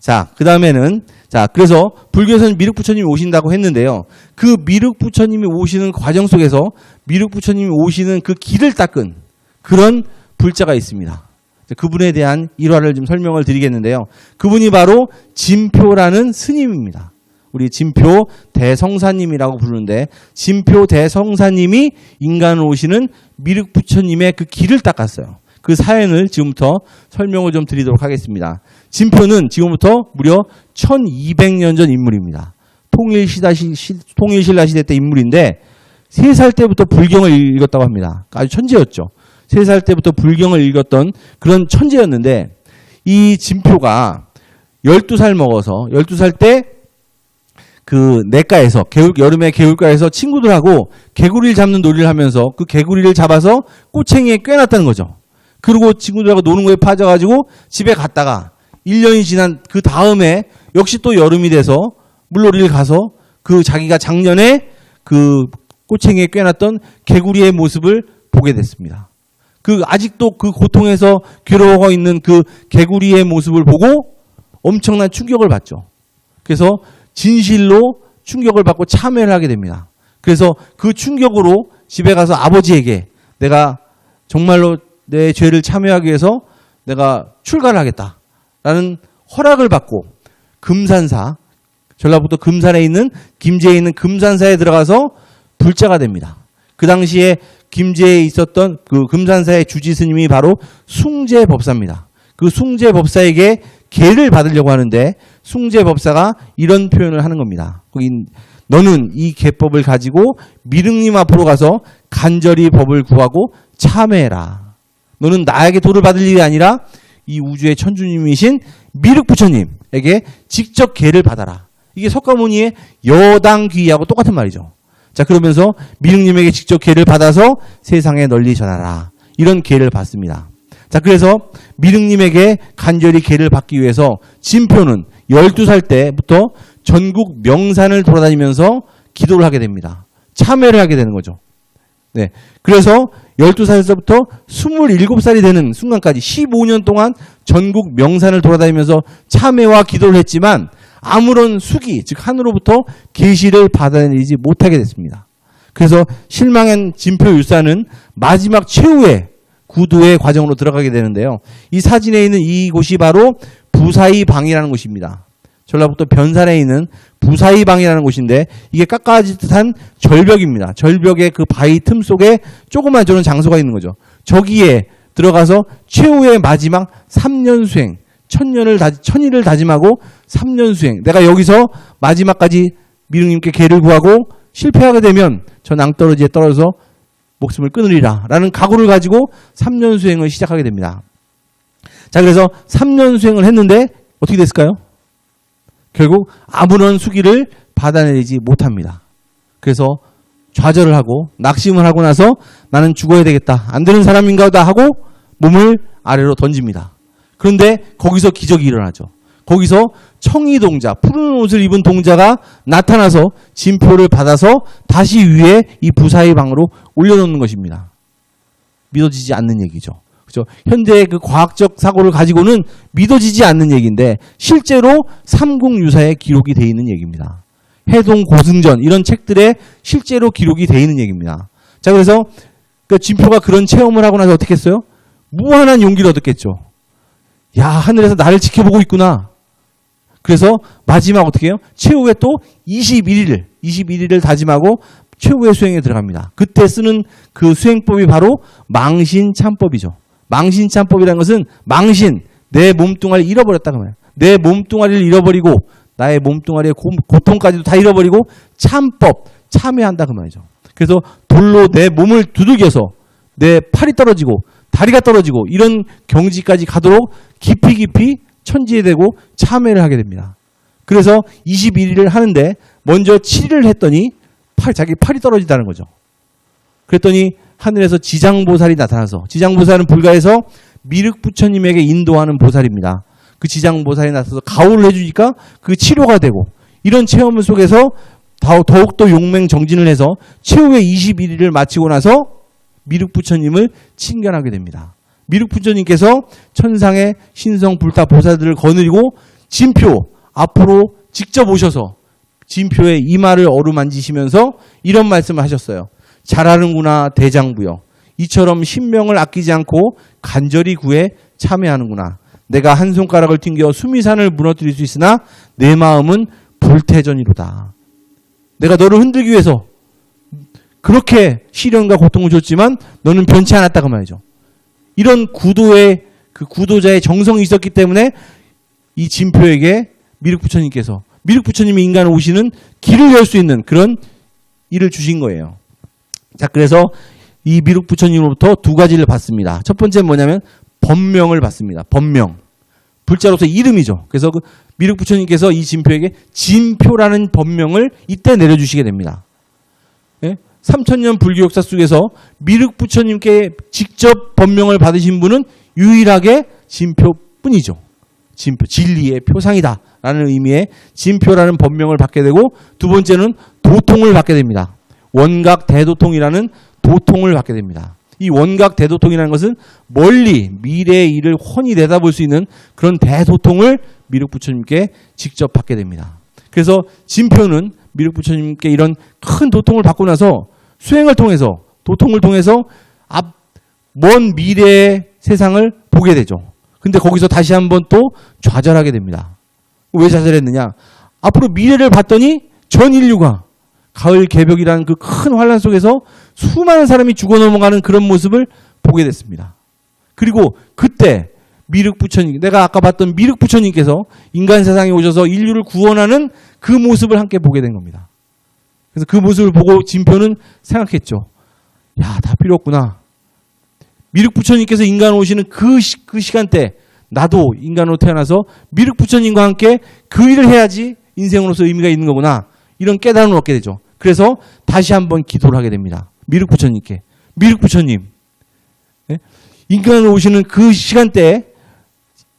자, 그 다음에는, 자, 그래서 불교에서는 미륵부처님이 오신다고 했는데요. 그 미륵부처님이 오시는 과정 속에서 미륵부처님이 오시는 그 길을 닦은 그런 불자가 있습니다. 그분에 대한 일화를 좀 설명을 드리겠는데요. 그분이 바로 진표라는 스님입니다. 우리 진표 대성사님이라고 부르는데, 진표 대성사님이 인간으로 오시는 미륵부처님의 그 길을 닦았어요. 그 사연을 지금부터 설명을 좀 드리도록 하겠습니다. 진표는 지금부터 무려 1200년 전 인물입니다. 통일신라 시대 때 인물인데 3살 때부터 불경을 읽었다고 합니다. 아주 천재였죠. 3살 때부터 불경을 읽었던 그런 천재였는데, 이 진표가 12살 먹어서 12살 때 그 냇가에서 여름에 개울가에서 친구들하고 개구리를 잡는 놀이를 하면서 그 개구리를 잡아서 꼬챙이에 꿰놨다는 거죠. 그리고 친구들하고 노는 거에 빠져가지고 집에 갔다가 1년이 지난 그 다음에 역시 또 여름이 돼서 물놀이를 가서 그 자기가 작년에 그 꼬챙이에 꿰놨던 개구리의 모습을 보게 됐습니다. 아직도 그 고통에서 괴로워하고 있는 그 개구리의 모습을 보고 엄청난 충격을 받죠. 그래서 진실로 충격을 받고 참회를 하게 됩니다. 그래서 그 충격으로 집에 가서 아버지에게 내가 정말로 내 죄를 참회하기 위해서 내가 출가를 하겠다라는 허락을 받고 금산사, 전라북도 금산에 있는 김제에 있는 금산사에 들어가서 불자가 됩니다. 그 당시에 김제에 있었던 그 금산사의 주지 스님이 바로 숭제법사입니다. 그 숭제법사에게 계를 받으려고 하는데 숭제법사가 이런 표현을 하는 겁니다. 너는 이 계법을 가지고 미륵님 앞으로 가서 간절히 법을 구하고 참회해라. 너는 나에게 도를 받을 일이 아니라 이 우주의 천주님이신 미륵부처님에게 직접 계를 받아라. 이게 석가모니의 여당귀하고 똑같은 말이죠. 자, 그러면서 미륵님에게 직접 계를 받아서 세상에 널리 전하라. 이런 계를 받습니다. 자, 그래서 미륵님에게 간절히 계를 받기 위해서 진표는 12살 때부터 전국 명산을 돌아다니면서 기도를 하게 됩니다. 참회를 하게 되는 거죠. 네. 그래서 12살에서부터 27살이 되는 순간까지 15년 동안 전국 명산을 돌아다니면서 참회와 기도를 했지만 아무런 수기, 즉 하늘로부터 계시를 받아내지 못하게 됐습니다. 그래서 실망한 진표 율사는 마지막 최후의 구두의 과정으로 들어가게 되는데요. 이 사진에 있는 이곳이 바로 부사이방이라는 곳입니다. 전라북도 변산에 있는 부사이방이라는 곳인데 이게 깎아지듯한 절벽입니다. 절벽의 그 바위 틈 속에 조그만 저런 장소가 있는 거죠. 저기에 들어가서 최후의 마지막 3년 수행, 천일을 다짐하고 3년 수행. 내가 여기서 마지막까지 미륵님께 계를 구하고 실패하게 되면 저 낭떠러지에 떨어져서 목숨을 끊으리라 라는 각오를 가지고 3년 수행을 시작하게 됩니다. 자, 그래서 3년 수행을 했는데 어떻게 됐을까요? 결국 아무런 수기를 받아내지 못합니다. 그래서 좌절을 하고 낙심을 하고 나서 나는 죽어야 되겠다. 안 되는 사람인가 보다 하고 몸을 아래로 던집니다. 그런데 거기서 기적이 일어나죠. 거기서 청이동자, 푸른 옷을 입은 동자가 나타나서 진표를 받아서 다시 위에 이 부사의 방으로 올려놓는 것입니다. 믿어지지 않는 얘기죠. 그렇죠? 현대의 그 과학적 사고를 가지고는 믿어지지 않는 얘기인데 실제로 삼국유사에 기록이 되어 있는 얘기입니다. 해동 고승전 이런 책들에 실제로 기록이 되어 있는 얘기입니다. 자, 그래서 그 진표가 그런 체험을 하고 나서 어떻게 했어요? 무한한 용기를 얻었겠죠. 야, 하늘에서 나를 지켜보고 있구나. 그래서 마지막 어떻게 해요? 최후에 또 21일을 다짐하고 최후의 수행에 들어갑니다. 그때 쓰는 그 수행법이 바로 망신참법이죠. 망신참법이라는 것은 망신, 내 몸뚱아리를 잃어버렸다고 말이에요. 내 몸뚱아리를 잃어버리고 나의 몸뚱아리의 고통까지도 다 잃어버리고 참법, 참회한다 그 말이죠. 그래서 돌로 내 몸을 두들겨서 내 팔이 떨어지고 다리가 떨어지고 이런 경지까지 가도록 깊이 천지에 대고 참회를 하게 됩니다. 그래서 21일을 하는데 먼저 7일을 했더니 자기 팔이 떨어지다는 거죠. 그랬더니 하늘에서 지장보살이 나타나서, 지장보살은 불가에서 미륵부처님에게 인도하는 보살입니다. 그 지장보살이 나타나서 가호를 해주니까 그 치료가 되고 이런 체험 속에서 더욱더 용맹정진을 해서 최후의 21일을 마치고 나서 미륵부처님을 칭견하게 됩니다. 미륵부처님께서 천상의 신성 불타 보살들을 거느리고 진표 앞으로 직접 오셔서 진표의 이마를 어루만지시면서 이런 말씀을 하셨어요. 잘하는구나 대장부여. 이처럼 신명을 아끼지 않고 간절히 구해 참여하는구나. 내가 한 손가락을 튕겨 수미산을 무너뜨릴 수 있으나 내 마음은 불태전이로다. 내가 너를 흔들기 위해서 그렇게 시련과 고통을 줬지만 너는 변치 않았다 그 말이죠. 이런 구도의 그 구도자의 정성이 있었기 때문에 이 진표에게 미륵부처님께서 미륵부처님이 인간을 오시는 길을 열 수 있는 그런 일을 주신 거예요. 자, 그래서 이 미륵부처님으로부터 두 가지를 받습니다. 첫 번째는 뭐냐면 법명을 받습니다. 법명. 불자로서 이름이죠. 그래서 그 미륵부처님께서 이 진표에게 진표라는 법명을 이때 내려주시게 됩니다. 예? 3000년 불교 역사 속에서 미륵부처님께 직접 법명을 받으신 분은 유일하게 진표뿐이죠. 진표, 진리의 표상이다 라는 의미의 진표라는 법명을 받게 되고, 두 번째는 도통을 받게 됩니다. 원각 대도통이라는 도통을 받게 됩니다. 이 원각 대도통이라는 것은 멀리 미래의 일을 훤히 내다볼 수 있는 그런 대도통을 미륵부처님께 직접 받게 됩니다. 그래서 진표는 미륵부처님께 이런 큰 도통을 받고 나서 수행을 통해서, 도통을 통해서 먼 미래의 세상을 보게 되죠. 근데 거기서 다시 한번 또 좌절하게 됩니다. 왜 좌절했느냐? 앞으로 미래를 봤더니 전 인류가 가을 개벽이라는 그 큰 환란 속에서 수많은 사람이 죽어 넘어가는 그런 모습을 보게 됐습니다. 그리고 그때 미륵부처님, 내가 아까 봤던 미륵부처님께서 인간 세상에 오셔서 인류를 구원하는 그 모습을 함께 보게 된 겁니다. 그래서 그 모습을 보고 진표는 생각했죠. 야, 다 필요 없구나. 미륵부처님께서 인간 오시는 그 시간대 나도 인간으로 태어나서 미륵부처님과 함께 그 일을 해야지 인생으로서 의미가 있는 거구나. 이런 깨달음을 얻게 되죠. 그래서 다시 한번 기도를 하게 됩니다. 미륵부처님께. 미륵부처님. 네? 인간으로 오시는 그 시간대에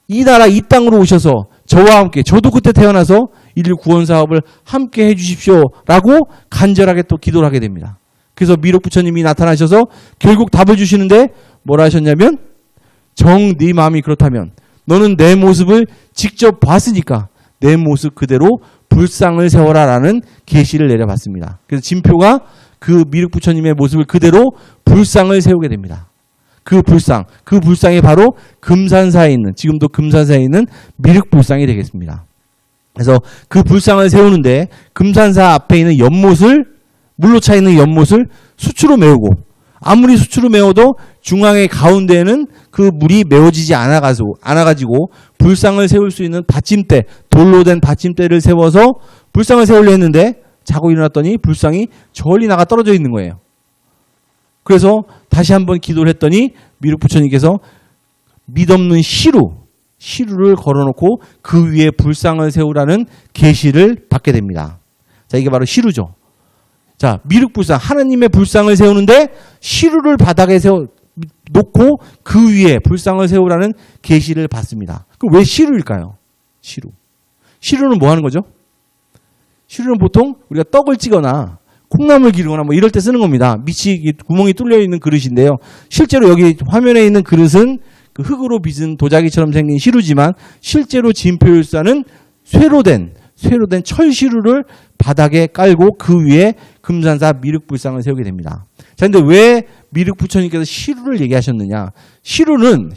이 나라 이 땅으로 오셔서 저와 함께, 저도 그때 태어나서 인류 구원 사업을 함께 해주십시오 라고 간절하게 또 기도를 하게 됩니다. 그래서 미륵부처님이 나타나셔서 결국 답을 주시는데 뭐라 하셨냐면, 정 네 마음이 그렇다면 너는 내 모습을 직접 봤으니까 내 모습 그대로 불상을 세워라 라는 계시를 내려봤습니다. 그래서 진표가 그 미륵부처님의 모습을 그대로 불상을 세우게 됩니다. 그 불상이 바로 금산사에 있는, 지금도 금산사에 있는 미륵불상이 되겠습니다. 그래서 그 불상을 세우는데 금산사 앞에 있는 연못을, 물로 차 있는 연못을 수추로 메우고, 아무리 수추로 메워도 중앙의 가운데에는 그 물이 메워지지 않아가지고 불상을 세울 수 있는 받침대, 돌로 된 받침대를 세워서 불상을 세우려 했는데 자고 일어났더니 불상이 저리 나가 떨어져 있는 거예요. 그래서 다시 한번 기도를 했더니 미륵부처님께서 믿없는 시루를 걸어놓고 그 위에 불상을 세우라는 계시를 받게 됩니다. 자, 이게 바로 시루죠. 자, 미륵불상, 하나님의 불상을 세우는데 시루를 바닥에 놓고 그 위에 불상을 세우라는 계시를 받습니다. 그럼 왜 시루일까요? 시루는 뭐 하는 거죠? 시루는 보통 우리가 떡을 찌거나 콩나물 기르거나 뭐 이럴 때 쓰는 겁니다. 밑이 구멍이 뚫려 있는 그릇인데요. 실제로 여기 화면에 있는 그릇은 그 흙으로 빚은 도자기처럼 생긴 시루지만 실제로 진표율사는 쇠로 된 철시루를 바닥에 깔고 그 위에 금산사 미륵불상을 세우게 됩니다. 자, 근데 왜 미륵부처님께서 시루를 얘기하셨느냐? 시루는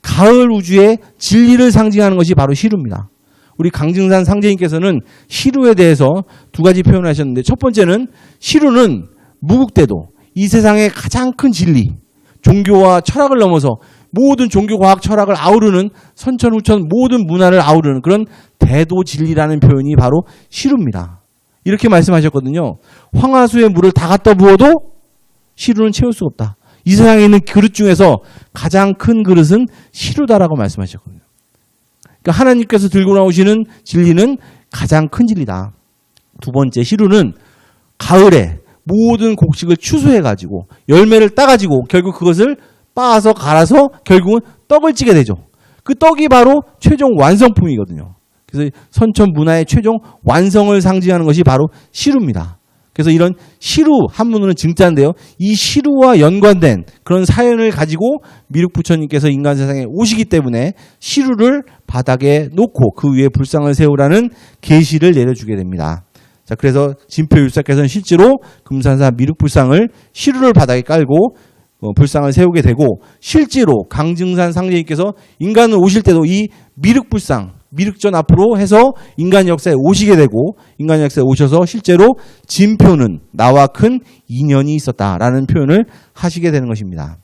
가을 우주의 진리를 상징하는 것이 바로 시루입니다. 우리 강증산 상제님께서는 시루에 대해서 두 가지 표현을 하셨는데, 첫 번째는 시루는 무국대도, 이 세상의 가장 큰 진리, 종교와 철학을 넘어서 모든 종교, 과학, 철학을 아우르는 선천후천 모든 문화를 아우르는 그런 대도 진리라는 표현이 바로 시루입니다. 이렇게 말씀하셨거든요. 황하수의 물을 다 갖다 부어도 시루는 채울 수가 없다. 이 세상에 있는 그릇 중에서 가장 큰 그릇은 시루다라고 말씀하셨거든요. 그러니까 하나님께서 들고 나오시는 진리는 가장 큰 진리다. 두 번째, 시루는 가을에 모든 곡식을 추수해가지고 열매를 따가지고 결국 그것을 빻아서 갈아서 결국은 떡을 찌게 되죠. 그 떡이 바로 최종 완성품이거든요. 그래서 선천 문화의 최종 완성을 상징하는 것이 바로 시루입니다. 그래서 이런 시루, 한문으로는 증자인데요. 이 시루와 연관된 그런 사연을 가지고 미륵부처님께서 인간 세상에 오시기 때문에 시루를 바닥에 놓고 그 위에 불상을 세우라는 계시를 내려주게 됩니다. 자, 그래서 진표율사께서는 실제로 금산사 미륵불상을 시루를 바닥에 깔고 불상을 세우게 되고, 실제로 강증산 상제님께서 인간을 오실 때도 이 미륵불상, 미륵전 앞으로 해서 인간 역사에 오시게 되고, 인간 역사에 오셔서 실제로 진표는 나와 큰 인연이 있었다라는 표현을 하시게 되는 것입니다.